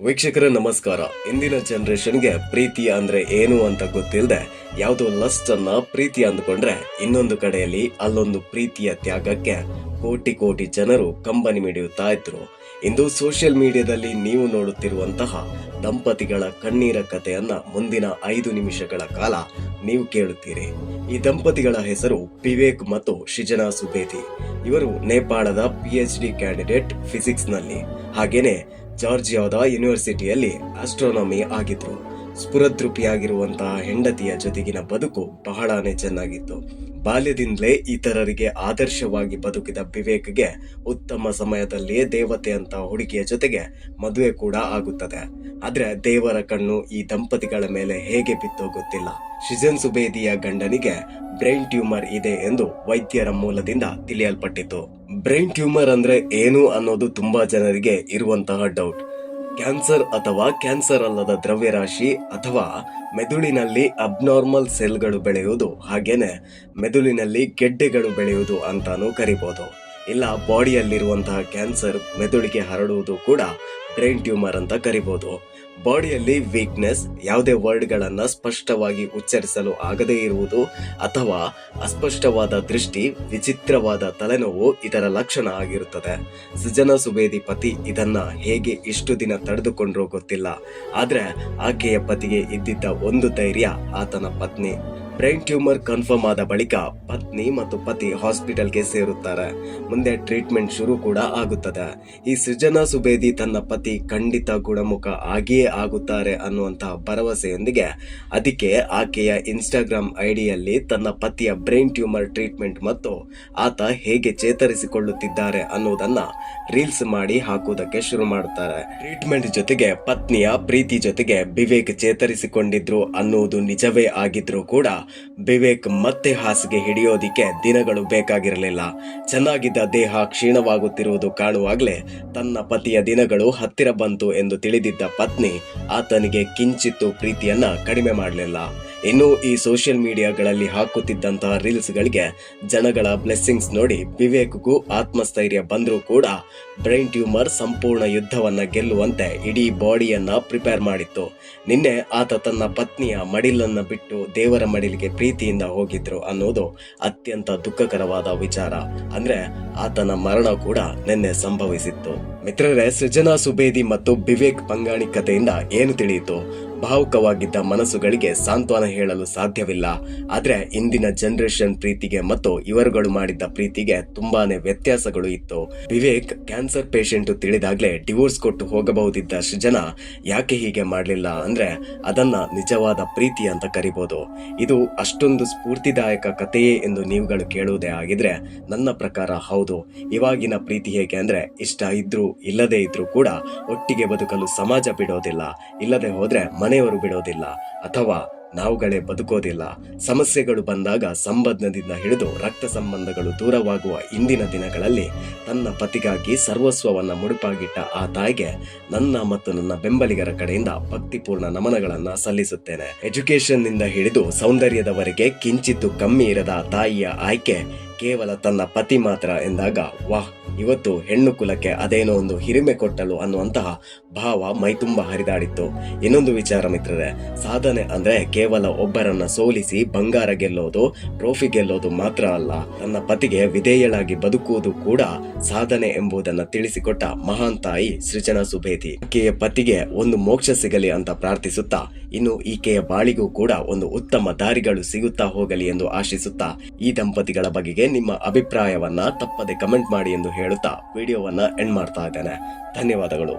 ವೀಕ್ಷಕರ ನಮಸ್ಕಾರ. ಇಂದಿನ ಜನರೇಷನ್ಗೆ ಪ್ರೀತಿ ಅಂದ್ರೆ ಏನು ಅಂತ ಗೊತ್ತಿಲ್ಲದೆ ಯಾವುದೋ ಲಸ್ಟ್ ಅನ್ನ ಪ್ರೀತಿ ಅಂದ್ಕೊಂಡ್ರೆ ಇನ್ನೊಂದು ಕಡೆಯಲ್ಲಿ ಅಲ್ಲೊಂದು ಪ್ರೀತಿಯ ತ್ಯಾಗಕ್ಕೆ ಕೋಟಿ ಕೋಟಿ ಜನರು ಕಂಬನಿ ಮಿಡಿಯುತ್ತಾ ಇದ್ರು. ಇಂದು ಸೋಷಿಯಲ್ ಮೀಡಿಯಾದಲ್ಲಿ ನೀವು ನೋಡುತ್ತಿರುವಂತಹ ದಂಪತಿಗಳ ಕಣ್ಣೀರ ಕಥೆಯನ್ನ ಮುಂದಿನ 5 ನಿಮಿಷಗಳ ಕಾಲ ನೀವು ಕೇಳುತ್ತೀರಿ. ಈ ದಂಪತಿಗಳ ಹೆಸರು ವಿವೇಕ್ ಮತ್ತು ಸೃಜನಾ ಸುಬೇದಿ. ಇವರು ನೇಪಾಳದ PhD ಕ್ಯಾಂಡಿಡೇಟ್ ಫಿಸಿಕ್ಸ್ ನಲ್ಲಿ, ಹಾಗೇನೆ ಜಾರ್ಜಿಯಾದ ಯೂನಿವರ್ಸಿಟಿಯಲ್ಲಿ ಆಸ್ಟ್ರೋನಮಿ ಆಗಿದ್ರು. ಸ್ಫುರದ್ರೂಪಿಯಾಗಿರುವಂತಹ ಹೆಂಡತಿಯ ಜೊತೆಗಿನ ಬದುಕು ಬಹಳಾನೇ ಚೆನ್ನಾಗಿತ್ತು. ಬಾಲ್ಯದಿಂದಲೇ ಇತರರಿಗೆ ಆದರ್ಶವಾಗಿ ಬದುಕಿದ ವಿವೇಕ್ಗೆ ಉತ್ತಮ ಸಮಯದಲ್ಲಿಯೇ ದೇವತೆ ಅಂತ ಹುಡುಗಿಯ ಜೊತೆಗೆ ಮದುವೆ ಕೂಡ ಆಗುತ್ತದೆ. ಆದ್ರೆ ದೇವರ ಕಣ್ಣು ಈ ದಂಪತಿಗಳ ಮೇಲೆ ಹೇಗೆ ಬಿತ್ತೋ ಗೊತ್ತಿಲ್ಲ. ಸೃಜನ್ ಸುಬೇದಿಯ ಗಂಡನಿಗೆ ಬ್ರೈನ್ ಟ್ಯೂಮರ್ ಇದೆ ಎಂದು ವೈದ್ಯರ ಮೂಲದಿಂದ ತಿಳಿಯಲ್ಪಟ್ಟಿತು. ಬ್ರೈನ್ ಟ್ಯೂಮರ್ ಅಂದ್ರೆ ಏನು ಅನ್ನೋದು ತುಂಬಾ ಜನರಿಗೆ ಇರುವಂತಹ ಡೌಟ್. ಕ್ಯಾನ್ಸರ್ ಅಥವಾ ಕ್ಯಾನ್ಸರ್ ಅಲ್ಲದ ದ್ರವ್ಯರಾಶಿ ಅಥವಾ ಮೆದುಳಿನಲ್ಲಿ ಅಬ್ನಾರ್ಮಲ್ ಸೆಲ್ಗಳು ಬೆಳೆಯುವುದು, ಹಾಗೇನೆ ಮೆದುಳಿನಲ್ಲಿ ಗೆಡ್ಡೆಗಳು ಬೆಳೆಯುವುದು ಅಂತಾನೂ ಕರಿಬಹುದು. ಇಲ್ಲ, ಬಾಡಿಯಲ್ಲಿರುವಂತಹ ಕ್ಯಾನ್ಸರ್ ಮೆದುಳಿಗೆ ಹರಡುವುದು ಕೂಡ ಬ್ರೈನ್ ಟ್ಯೂಮರ್ ಅಂತ ಕರಿಬಹುದು. ಬಾಡಿಯಲ್ಲಿ ವೀಕ್ನೆಸ್, ಯಾವುದೇ ವರ್ಡ್ಗಳನ್ನ ಸ್ಪಷ್ಟವಾಗಿ ಉಚ್ಚರಿಸಲು ಆಗದೇ ಇರುವುದು ಅಥವಾ ಅಸ್ಪಷ್ಟವಾದ ದೃಷ್ಟಿ, ವಿಚಿತ್ರವಾದ ತಲೆನೋವು ಇದರ ಲಕ್ಷಣ ಆಗಿರುತ್ತದೆ. ಸೃಜನಾ ಸುಬೇದಿ ಪತಿ ಇದನ್ನ ಹೇಗೆ ಇಷ್ಟು ದಿನ ತಡೆದುಕೊಂಡ್ರೂ ಗೊತ್ತಿಲ್ಲ. ಆದ್ರೆ ಆಕೆಯ ಪತಿಗೆ ಇದ್ದಿದ್ದ ಒಂದು ಧೈರ್ಯ ಆತನ ಪತ್ನಿ. ಬ್ರೈನ್ ಟ್ಯೂಮರ್ ಕನ್ಫರ್ಮ್ ಆದ ಬಳಿಕ ಪತ್ನಿ ಮತ್ತು ಪತಿ ಹಾಸ್ಪಿಟಲ್ಗೆ ಸೇರುತ್ತಾರೆ. ಮುಂದೆ ಟ್ರೀಟ್ಮೆಂಟ್ ಶುರು ಕೂಡ ಆಗುತ್ತದೆ. ಈ ಸೃಜನಾ ಸುಬೇದಿ ತನ್ನ ಪತಿ ಖಂಡಿತ ಗುಣಮುಖ ಆಗಿಯೇ ಆಗುತ್ತಾರೆ ಅನ್ನುವಂತಹ ಭರವಸೆಯೊಂದಿಗೆ ಅದಕ್ಕೆ ಆಕೆಯ ಇನ್ಸ್ಟಾಗ್ರಾಮ್ ಐಡಿಯಲ್ಲಿ ತನ್ನ ಪತಿಯ ಬ್ರೈನ್ ಟ್ಯೂಮರ್ ಟ್ರೀಟ್ಮೆಂಟ್ ಮತ್ತು ಆತ ಹೇಗೆ ಚೇತರಿಸಿಕೊಳ್ಳುತ್ತಿದ್ದಾರೆ ಅನ್ನೋದನ್ನ ರೀಲ್ಸ್ ಮಾಡಿ ಹಾಕುವುದಕ್ಕೆ ಶುರು ಮಾಡುತ್ತಾರೆ. ಟ್ರೀಟ್ಮೆಂಟ್ ಜೊತೆಗೆ ಪತ್ನಿಯ ಪ್ರೀತಿ ಜೊತೆಗೆ ವಿವೇಕ್ ಚೇತರಿಸಿಕೊಂಡಿದ್ರು ಅನ್ನುವುದು ನಿಜವೇ ಆಗಿದ್ರು ಕೂಡ ವಿವೇಕ್ ಮತ್ತೆ ಹಾಸಿಗೆ ಹಿಡಿಯೋದಿಕ್ಕೆ ದಿನಗಳು ಬೇಕಾಗಿರಲಿಲ್ಲ. ಚೆನ್ನಾಗಿದ್ದ ದೇಹ ಕ್ಷೀಣವಾಗುತ್ತಿರುವುದು ಕಾಣುವಾಗಲೇ ತನ್ನ ಪತಿಯ ದಿನಗಳು ಹತ್ತಿರ ಬಂತು ಎಂದು ತಿಳಿದಿದ್ದ ಪತ್ನಿ ಆತನಿಗೆ ಕಿಂಚಿತ್ತು ಪ್ರೀತಿಯನ್ನ ಕಡಿಮೆ ಮಾಡಲಿಲ್ಲ. ಇನ್ನು ಈ ಸೋಷಿಯಲ್ ಮೀಡಿಯಾಗಳಲ್ಲಿ ಹಾಕುತ್ತಿದ್ದಂತಹ ರೀಲ್ಸ್ ಗಳಿಗೆ ಜನಗಳ ಬ್ಲೆಸ್ಸಿಂಗ್ಸ್ ನೋಡಿ ವಿವೇಕ್ಗೂ ಆತ್ಮಸ್ಥೈರ್ಯ ಬಂದರೂ ಕೂಡ ಬ್ರೈನ್ ಟ್ಯೂಮರ್ ಸಂಪೂರ್ಣ ಯುದ್ಧವನ್ನ ಗೆಲ್ಲುವಂತೆ ಇಡೀ ಬಾಡಿಯನ್ನ ಪ್ರಿಪೇರ್ ಮಾಡಿತ್ತು. ನಿನ್ನೆ ಆತ ತನ್ನ ಪತ್ನಿಯ ಮಡಿಲನ್ನ ಬಿಟ್ಟು ದೇವರ ಮಡಿಲಿಗೆ ಪ್ರೀತಿಯಿಂದ ಹೋಗಿದ್ರು ಅನ್ನೋದು ಅತ್ಯಂತ ದುಃಖಕರವಾದ ವಿಚಾರ. ಅಂದ್ರೆ ಆತನ ಮರಣ ಕೂಡ ನಿನ್ನೆ ಸಂಭವಿಸಿತ್ತು. ಮಿತ್ರರೇ, ಸೃಜನಾ ಸುಬೇದಿ ಮತ್ತು ವಿವೇಕ್ ಪಂಗಾಣಿ ಕಥೆಯಿಂದ ಏನು ತಿಳಿಯಿತು? ಭಾವುಕವಾಗಿದ್ದ ಮನಸ್ಸುಗಳಿಗೆ ಸಾಂತ್ವನ ಹೇಳಲು ಸಾಧ್ಯವಿಲ್ಲ. ಆದ್ರೆ ಇಂದಿನ ಜನರೇಷನ್ ಪ್ರೀತಿಗೆ ಮತ್ತು ಇವರುಗಳು ಮಾಡಿದ್ದ ಪ್ರೀತಿಗೆ ತುಂಬಾನೇ ವ್ಯತ್ಯಾಸಗಳು ಇತ್ತು. ವಿವೇಕ್ ಕ್ಯಾನ್ಸರ್ ಪೇಷಂಟ್ ತಿಳಿದಾಗ್ಲೇ ಡಿವೋರ್ಸ್ ಕೊಟ್ಟು ಹೋಗಬಹುದಿದ್ದ ಸೃಜನಾ ಯಾಕೆ ಹೀಗೆ ಮಾಡಲಿಲ್ಲ ಅಂದ್ರೆ ಅದನ್ನ ನಿಜವಾದ ಪ್ರೀತಿ ಅಂತ ಕರಿಬಹುದು. ಇದು ಅಷ್ಟೊಂದು ಸ್ಫೂರ್ತಿದಾಯಕ ಕಥೆಯೇ ಎಂದು ನೀವುಗಳು ಕೇಳುವುದೇ ಆಗಿದ್ರೆ ನನ್ನ ಪ್ರಕಾರ ಹೌದು. ಇವಾಗಿನ ಪ್ರೀತಿ ಹೇಗೆ ಅಂದ್ರೆ ಇಷ್ಟ ಇದ್ರು ಇಲ್ಲದೆ ಇದ್ರು ಕೂಡ ಒಟ್ಟಿಗೆ ಬದುಕಲು ಸಮಾಜ ಬಿಡೋದಿಲ್ಲ, ಇಲ್ಲದೆ ಹೋದ್ರೆ ಮನೆಯವರು ಬಿಡೋದಿಲ್ಲ, ಅಥವಾ ನಾವುಗಳೇ ಬದುಕೋದಿಲ್ಲ. ಸಮಸ್ಯೆಗಳು ಬಂದಾಗ ಸಂಬಂಧದಿಂದ ಹಿಡಿದು ರಕ್ತ ಸಂಬಂಧಗಳು ದೂರವಾಗುವ ಇಂದಿನ ದಿನಗಳಲ್ಲಿ ತನ್ನ ಪತಿಗಾಗಿ ಸರ್ವಸ್ವವನ್ನ ಮುಡುಪಾಗಿಟ್ಟ ಆ ತಾಯಿಗೆ ನನ್ನ ಮತ್ತು ನನ್ನ ಬೆಂಬಲಿಗರ ಕಡೆಯಿಂದ ಭಕ್ತಿಪೂರ್ಣ ನಮನಗಳನ್ನ ಸಲ್ಲಿಸುತ್ತೇನೆ. ಎಜುಕೇಶನ್ ನಿಂದ ಹಿಡಿದು ಸೌಂದರ್ಯದವರೆಗೆ ಕಿಂಚಿತ್ತು ಕಮ್ಮಿ ಇರದ ತಾಯಿಯ ಆಯ್ಕೆ ಕೇವಲ ತನ್ನ ಪತಿ ಮಾತ್ರ ಎಂದಾಗ ವಾಹ್, ಇವತ್ತು ಹೆಣ್ಣು ಕುಲಕ್ಕೆ ಅದೇನೋ ಒಂದು ಹಿರಿಮೆ ಕೊಟ್ಟಲು ಅನ್ನುವಂತಹ ಭಾವ ಮೈತುಂಬ ಹರಿದಾಡಿತ್ತು. ಇನ್ನೊಂದು ವಿಚಾರ ಮಿತ್ರರೇ, ಸಾಧನೆ ಅಂದ್ರೆ ಕೇವಲ ಒಬ್ಬರನ್ನ ಸೋಲಿಸಿ ಬಂಗಾರ ಗೆಲ್ಲೋದು, ಟ್ರೋಫಿ ಗೆಲ್ಲೋದು ಮಾತ್ರ ಅಲ್ಲ. ತನ್ನ ಪತಿಗೆ ವಿಧೇಯಳಾಗಿ ಬದುಕುವುದು ಕೂಡ ಸಾಧನೆ ಎಂಬುದನ್ನ ತಿಳಿಸಿಕೊಟ್ಟ ಮಹಾನ್ ತಾಯಿ ಸೃಜನಾ ಸುಬೇದಿ. ಆಕೆಯ ಪತಿಗೆ ಒಂದು ಮೋಕ್ಷ ಸಿಗಲಿ ಅಂತ ಪ್ರಾರ್ಥಿಸುತ್ತಾ, ಇನ್ನು ಈಕೆಯ ಬಾಳಿಗೂ ಕೂಡ ಒಂದು ಉತ್ತಮ ದಾರಿಗಳು ಸಿಗುತ್ತಾ ಹೋಗಲಿ ಎಂದು ಆಶಿಸುತ್ತಾ ಈ ದಂಪತಿಗಳ ಬಗೆಗೆ ನಿಮ್ಮ ಅಭಿಪ್ರಾಯವನ್ನ ತಪ್ಪದೆ ಕಮೆಂಟ್ ಮಾಡಿ ಎಂದು ಹೇಳುತ್ತಾ ವಿಡಿಯೋವನ್ನ ಎಂಡ್ ಮಾಡ್ತಾ ಇದ್ದೇನೆ. ಧನ್ಯವಾದಗಳು.